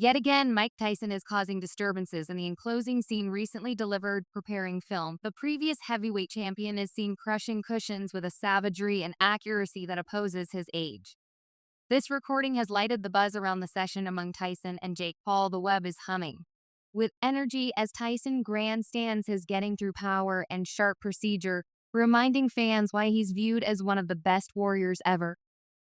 Yet again, Mike Tyson is causing disturbances in the enclosing scene recently delivered preparing film. The previous heavyweight champion is seen crushing cushions with a savagery and accuracy that opposes his age. This recording has lighted the buzz around the session among Tyson and Jake Paul. The web is humming with energy as Tyson grandstands his getting through power and sharp procedure, reminding fans why he's viewed as one of the best warriors ever.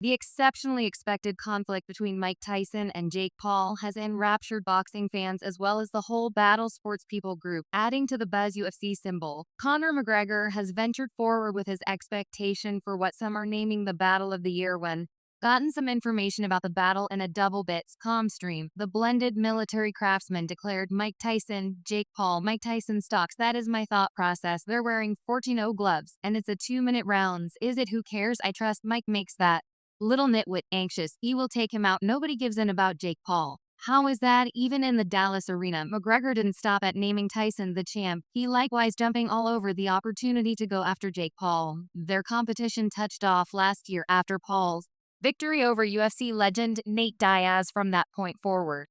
The exceptionally expected conflict between Mike Tyson and Jake Paul has enraptured boxing fans as well as the whole battle sports people group, adding to the buzz UFC symbol. Conor McGregor has ventured forward with his expectation for what some are naming the Battle of the Year when gotten some information about the battle in a double bits comm stream. The blended military craftsman declared Mike Tyson, Jake Paul, Mike Tyson stocks. That is my thought process. They're wearing 14-0 gloves, and it's a 2-minute rounds. Is it? Who cares? I trust Mike makes that. Little nitwit anxious. He will take him out. Nobody gives in about Jake Paul. How is that? Even in the Dallas arena, McGregor didn't stop at naming Tyson the champ. He likewise jumping all over the opportunity to go after Jake Paul. Their competition touched off last year after Paul's victory over UFC legend Nate Diaz. From that point forward,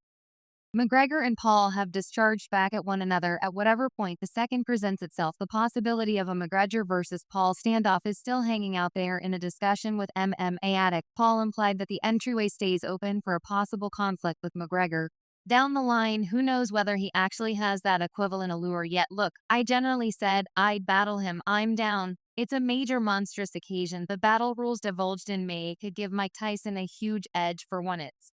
McGregor and Paul have discharged back at one another at whatever point the second presents itself. The possibility of a McGregor versus Paul standoff is still hanging out there. In a discussion with MMA Addict, Paul implied that the entryway stays open for a possible conflict with McGregor. Down the line, who knows whether he actually has that equivalent allure yet. Look, I generally said I'd battle him. I'm down. It's a major monstrous occasion. The battle rules divulged in May could give Mike Tyson a huge edge. For one, it's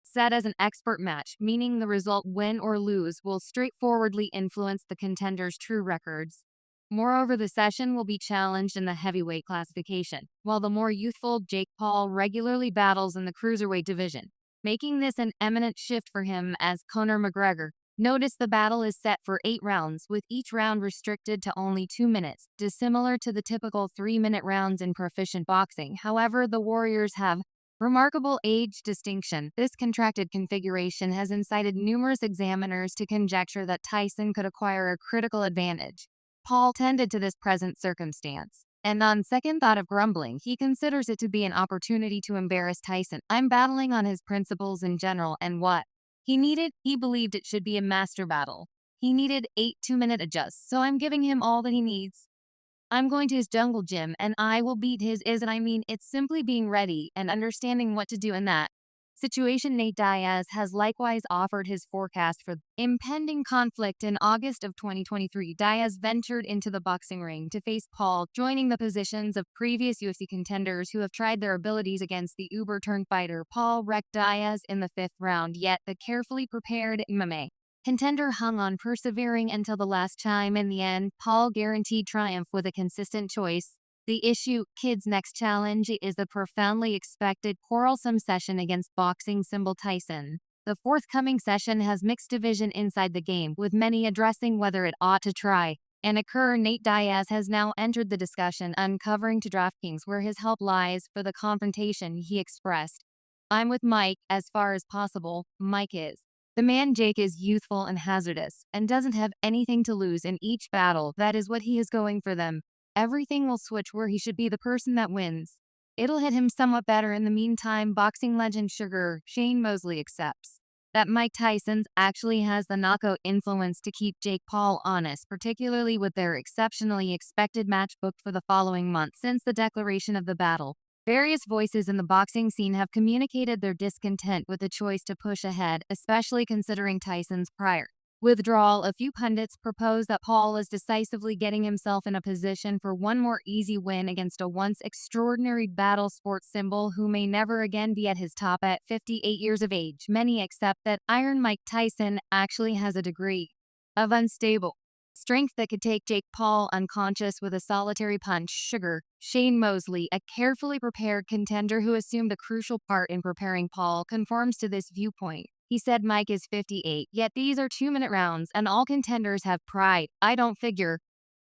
set as an expert match, meaning the result, win or lose, will straightforwardly influence the contender's true records. Moreover, the session will be challenged in the heavyweight classification, while the more youthful Jake Paul regularly battles in the cruiserweight division, making this an eminent shift for him as Conor McGregor. Notice the battle is set for 8 rounds, with each round restricted to only 2 minutes, dissimilar to the typical 3-minute rounds in proficient boxing. However, the Warriors have remarkable age distinction. This contracted configuration has incited numerous examiners to conjecture that Tyson could acquire a critical advantage. Paul tended to this present circumstance, and on second thought of grumbling, he considers it to be an opportunity to embarrass Tyson. I'm battling on his principles in general and what he believed it should be a master battle. He needed 8 2-minute adjusts, so I'm giving him all that he needs. I'm going to his jungle gym and I will beat his is, and I mean, it's simply being ready and understanding what to do in that situation. Nate Diaz has likewise offered his forecast for impending conflict. In August of 2023, Diaz ventured into the boxing ring to face Paul, joining the positions of previous UFC contenders who have tried their abilities against the uber-turned fighter. Paul wrecked Diaz in the 5th round, yet the carefully prepared MMA contender hung on, persevering until the last chime. In the end, Paul guaranteed triumph with a consistent choice. The issue, Kid's next challenge, is the profoundly expected quarrelsome session against boxing symbol Tyson. The forthcoming session has mixed division inside the game, with many addressing whether it ought to try and occur. Nate Diaz has now entered the discussion, uncovering to DraftKings where his help lies for the confrontation. He expressed, "I'm with Mike as far as possible." Mike is the man. Jake is youthful and hazardous, and doesn't have anything to lose in each battle. That is what he is going for them. Everything will switch where he should be the person that wins. It'll hit him somewhat better. In the meantime, boxing legend Sugar Shane Mosley accepts that Mike Tyson actually has the knockout influence to keep Jake Paul honest, particularly with their exceptionally expected match booked for the following month. Since the declaration of the battle, various voices in the boxing scene have communicated their discontent with the choice to push ahead, especially considering Tyson's prior withdrawal. A few pundits propose that Paul is decisively getting himself in a position for one more easy win against a once extraordinary battle sports symbol who may never again be at his top at 58 years of age. Many accept that Iron Mike Tyson actually has a degree of unstable strength that could take Jake Paul unconscious with a solitary punch. Sugar Shane Mosley, a carefully prepared contender who assumed a crucial part in preparing Paul, conforms to this viewpoint. He said Mike is 58, yet these are 2-minute rounds and all contenders have pride. I don't figure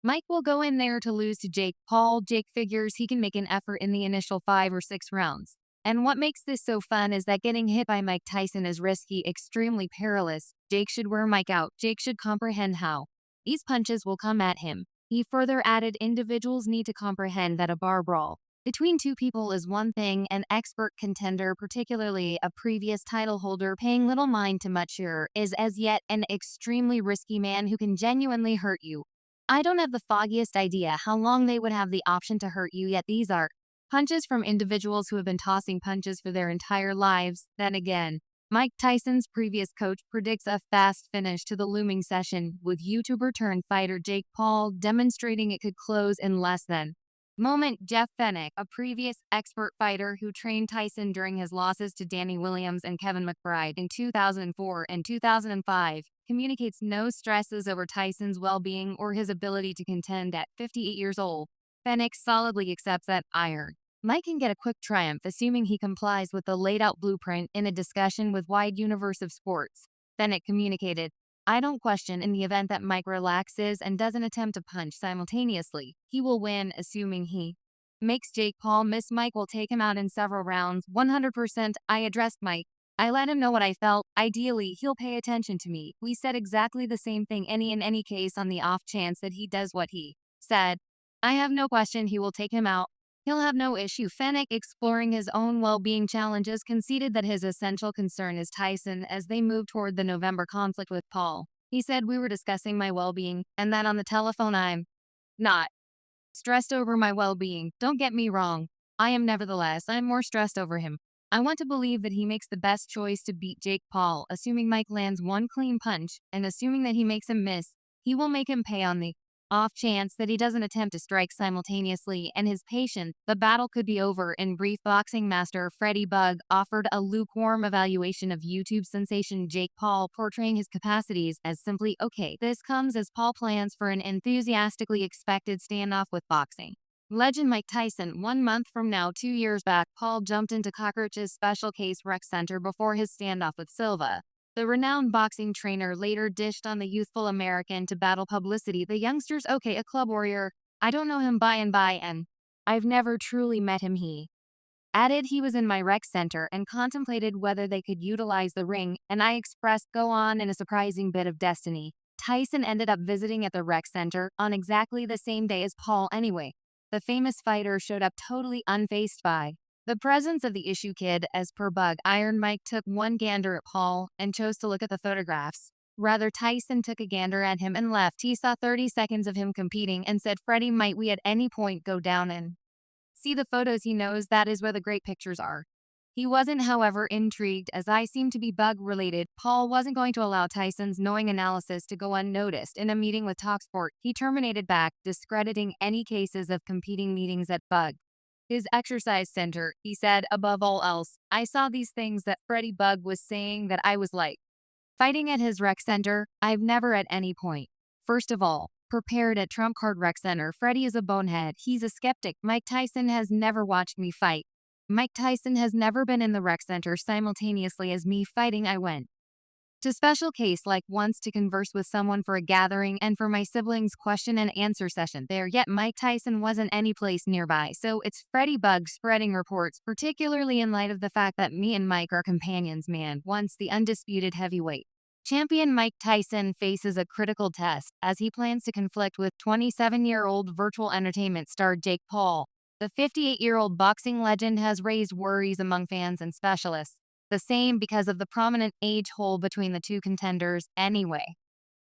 Mike will go in there to lose to Jake Paul. Jake figures he can make an effort in the initial 5 or 6 rounds. And what makes this so fun is that getting hit by Mike Tyson is risky, extremely perilous. Jake should wear Mike out. Jake should comprehend how these punches will come at him. He further added, individuals need to comprehend that a bar brawl Between two people is one thing, an expert contender, particularly a previous title holder paying little mind to much here, is as yet an extremely risky man who can genuinely hurt you. I don't have the foggiest idea how long they would have the option to hurt you, yet these are punches from individuals who have been tossing punches for their entire lives. Then again, Mike Tyson's previous coach predicts a fast finish to the looming session, with YouTuber turned fighter Jake Paul demonstrating it could close in less than moment. Jeff Fennick, a previous expert fighter who trained Tyson during his losses to Danny Williams and Kevin McBride in 2004 and 2005, communicates no stresses over Tyson's well-being or his ability to contend at 58 years old. Fennick solidly accepts that iron Mike can get a quick triumph assuming he complies with the laid-out blueprint in a discussion with Wide Universe of Sports. Fennick communicated, I don't question in the event that Mike relaxes and doesn't attempt to punch simultaneously. He will win, assuming he makes Jake Paul miss. Mike will take him out in several rounds. 100%. I addressed Mike. I let him know what I felt. Ideally, he'll pay attention to me. We said exactly the same thing in any case on the off chance that he does what he said. I have no question he will take him out. He'll have no issue. Fennick, exploring his own well-being challenges, conceded that his essential concern is Tyson as they move toward the November conflict with Paul. He said, we were discussing my well-being, and that on the telephone I'm not stressed over my well-being. Don't get me wrong. I'm more stressed over him. I want to believe that he makes the best choice to beat Jake Paul, assuming Mike lands one clean punch, and assuming that he makes him miss. He will make him pay on the off chance that he doesn't attempt to strike simultaneously, and his patience, the battle could be over. In brief, boxing master Freddie Bugg offered a lukewarm evaluation of YouTube sensation Jake Paul, portraying his capacities as simply okay. This comes as Paul plans for an enthusiastically expected standoff with boxing legend Mike Tyson. 1 month from now, 2 years back, Paul jumped into Cockroach's Special Case Rec Center before his standoff with Silva. The renowned boxing trainer later dished on the youthful American to battle publicity. The youngster's okay, a club warrior. I don't know him by and I've never truly met him. He added he was in my rec center and contemplated whether they could utilize the ring, and I expressed go on in a surprising bit of destiny. Tyson ended up visiting at the rec center on exactly the same day as Paul anyway. The famous fighter showed up totally unfazed by the presence of the issue kid. As per Bug, Iron Mike took one gander at Paul and chose to look at the photographs. Rather, Tyson took a gander at him and left. He saw 30 seconds of him competing and said, Freddie, might we at any point go down and see the photos? He knows that is where the great pictures are. He wasn't, however, intrigued, as I seem to be Bug-related. Paul wasn't going to allow Tyson's knowing analysis to go unnoticed. In a meeting with TalkSport, he terminated back, discrediting any cases of competing meetings at Bug. His exercise center, he said, above all else, I saw these things that Freddie Bug was saying that I was like fighting at his rec center. I've never at any point. First of all, prepared at Trump Card Rec Center. Freddie is a bonehead. He's a skeptic. Mike Tyson has never watched me fight. Mike Tyson has never been in the rec center simultaneously as me fighting. I went to Special Case like once to converse with someone for a gathering and for my siblings' question and answer session there, yet Mike Tyson wasn't any place nearby. So it's Freddie Bug spreading reports, particularly in light of the fact that me and Mike are companions. Man, once the undisputed heavyweight champion Mike Tyson faces a critical test as he plans to conflict with 27-year-old virtual entertainment star Jake Paul. The 58-year-old boxing legend has raised worries among fans and specialists. The same because of the prominent age hole between the two contenders anyway.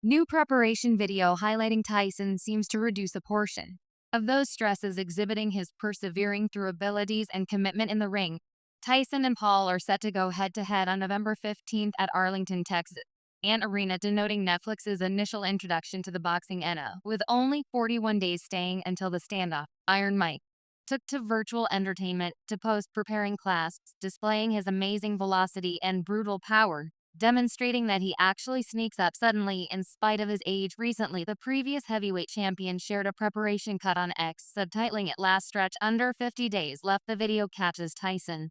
New preparation video highlighting Tyson seems to reduce a portion of those stresses, exhibiting his persevering through abilities and commitment in the ring. Tyson and Paul are set to go head-to-head on November 15th at Arlington, Texas, an arena denoting Netflix's initial introduction to the boxing era. With only 41 days staying until the standoff, Iron Mike took to virtual entertainment to post preparing clasps, displaying his amazing velocity and brutal power, demonstrating that he actually sneaks up suddenly in spite of his age. Recently, the previous heavyweight champion shared a preparation cut on X, subtitling it "Last Stretch Under 50 Days Left." The video catches Tyson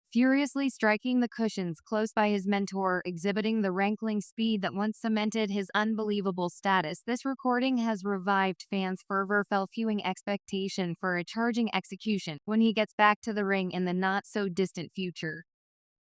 furiously striking the cushions close by his mentor, exhibiting the rankling speed that once cemented his unbelievable status. This recording has revived fans' fervor, fueling expectation for a charging execution when he gets back to the ring in the not-so-distant future.